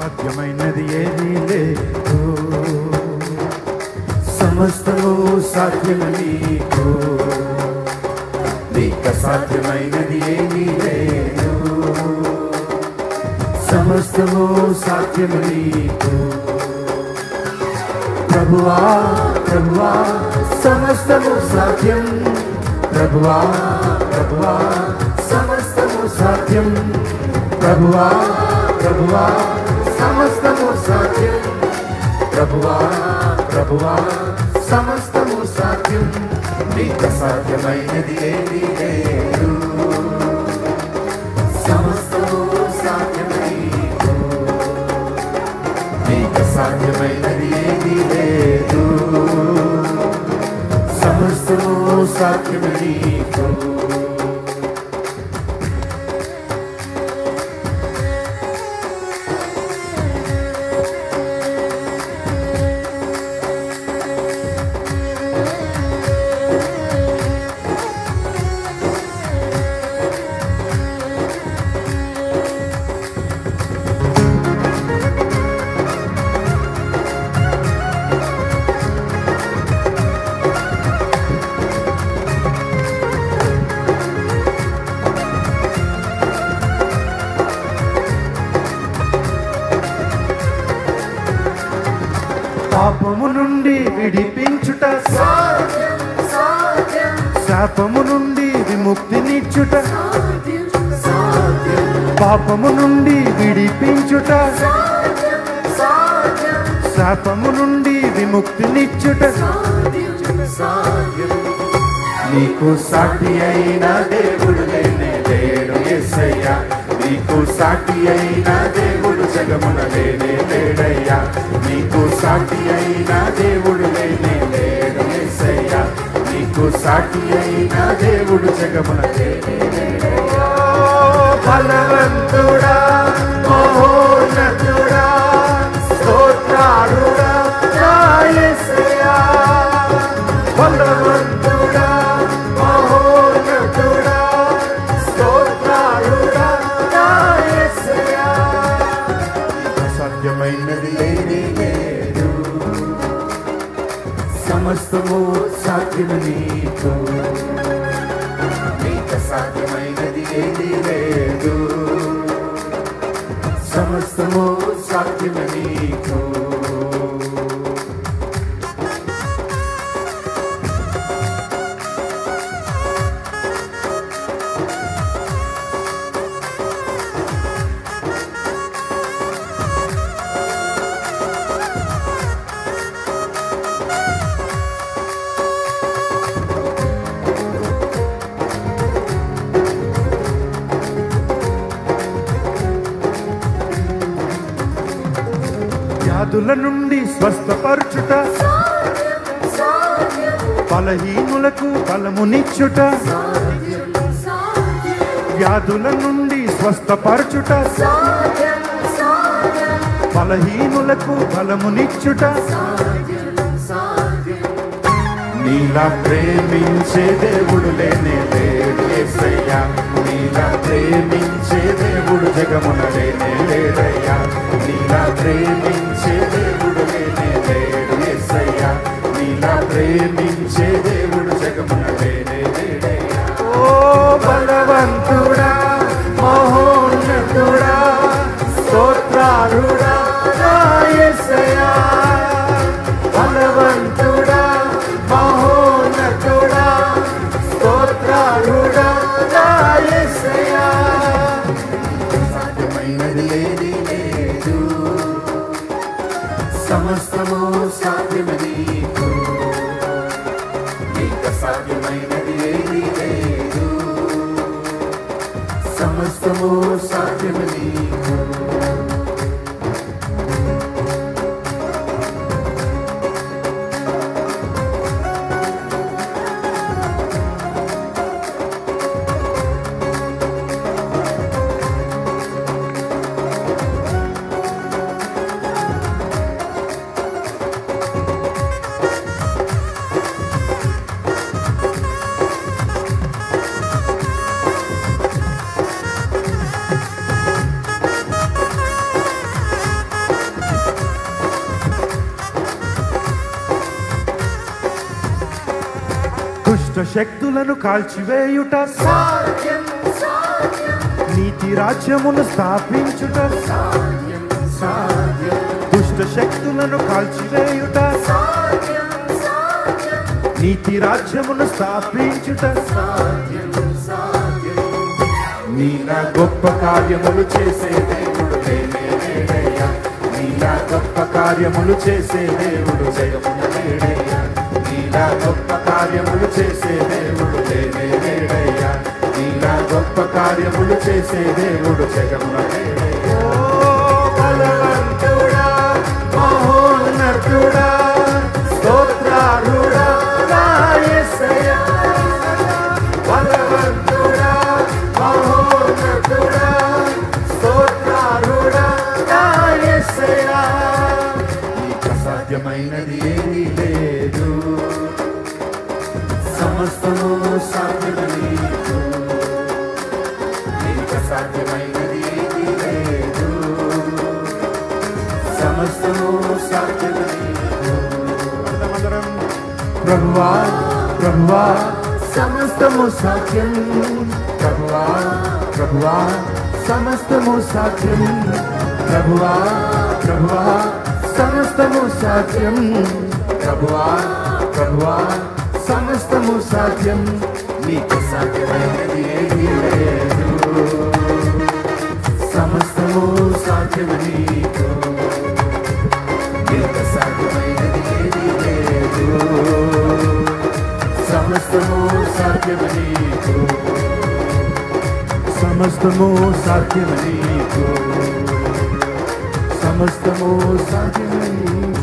అసాధ్యమైనది ఏదీ లేదు, సమస్తము సాధ్యము నీకు. నీకు అసాధ్యమైనది ఏదీ లేదు, సమస్తము సాధ్యము నీకు. ప్రభువా ప్రభువా సమస్తము సాధ్యం, ప్రభువా ప్రభువా సమస్తము సాధ్యం, ప్రభువా ప్రభువా సమస్తము సాధ్యం, ప్రభువా ప్రభువా సమస్తము సాధ్యం. నీకు అసాధ్యమైనది ఏదీ లేదు, సమస్తము సాధ్యం నీకు. నీకు అసాధ్యమైనది ఏదీ లేదు, సమస్తము సాధ్యం నీకు. పాపము నుండి విడిపించుట సాధ్యం, శాపము నుండి విముక్తినిచ్చుట సాధ్యం, పాపము నుండి విడిపించుట సాధ్యం, శాపము నుండి విముక్తినిచ్చుట సాధ్యం. నీకు సాటి అయిన దేవుడు లేనే లేడు యేసయ్యా, నీకు సాటి అయిన దేవుడు జగమున లేనే లేడయ్యా. నీకు సాటి అయిన దేవుడు లేనే లేడు యేసయ్యా, నీకు సాటి అయిన దేవుడు జగమున లేనే లేడయ్యా. బలవంతుడా మహోన్నతుడా స్తోత్రాలుడా నా యేసయ్యా, బలవంతుడా మహోన్నతుడా స్తోత్రాలుడా నా యేసయ్యా. అసాధ్యమైనది ఏదీ లేదు, సమస్తము సాధ్యము నీకు. నీకు అసాధ్యమైనది ఏదీ లేదు, సమస్తము సాధ్యము నీకు. వ్యాధుల నుండి స్వస్థపరచుట, బలహీనులకు బలమునిచ్చుట, వ్యాధుల నుండి స్వస్థపరచుట, బలహీనులకు బలమునిచ్చుట. నీలా ప్రేమించే దేవుడు లేనే లేడు యేసయ్యా, నీలా ప్రేమించే దేవుడు జగమున లేనే లేడయ్యా. నీలా ప్రేమించే దేవుడు లేనే లేడు యేసయ్యా, నీలా ప్రేమించే దేవుడు జగమున లేనే లేడయ్యా. ఓ బలవంతుడా మహోన్నతుడా స్తోత్రాలుడా నా యేసయ్యా, బలవంతుడా మహోన్నతుడా స్తోత్రాలుడా నా యేసయ్యా. సాధ్యమైనది ఏదీ లేదు, సమస్తము సాధ్యము నీకు. నీకు అసాధ్యమైనది ఏదీ లేదు, సమస్తము సాధ్యము నీకు. దుష్ట శక్తులను కాల్చివేయుట సాధ్యం, నీతి రాజ్యమును స్థాపించుట సాధ్యం, దుష్ట శక్తులను కాల్చివేయుట సాధ్యం, నీతి రాజ్యమును స్థాపించుట సాధ్యం. నీలా గొప్ప కార్యములు చేసే దేవుడు లేడయ్యా, నీలా గొప్ప కార్యములు చేసే దేవుడు జగమున లేడయ్యా, నీలా గొప్ప కార్యములు చేసే దేవుడు లేడయ్యా, నీలా గొప్ప కార్యములు చేసే దేవుడు జగమున లేడయ్యా. బలవంతుడా, మహోన్నతుడా, స్తోత్రార్హుడా నా యేసయ్యా, బలవంతుడా, మహోన్నతుడా, స్తోత్రార్హుడా నా యేసయ్యా. నీకు అసాధ్యమైనది ఏమీ లేదు, సమస్తము సాధ్యమే నీకు. నీకు అసాధ్యమైనది ఏమీ లేదు, సమస్తము సాధ్యమే నీకు. అందరం ప్రభువా ప్రభువా సమస్తము సాధ్యం, ప్రభువా ప్రభువా సమస్తము సాధ్యం, ప్రభువా ప్రభువా సమస్తము సాధ్యం, ప్రభువా ప్రభువా సమస్తము సాధ్యం. నీకు సాధ్యమైనది ఏమీ లేదు, సమస్తము సాధ్యమే నీకు. నీకు సాధ్యమైనది ఏమీ లేదు, సమస్తము సాధ్యమే నీకు, సమస్తము సాధ్యమే నీకు, సమస్తము సాధ్యమే నీకు.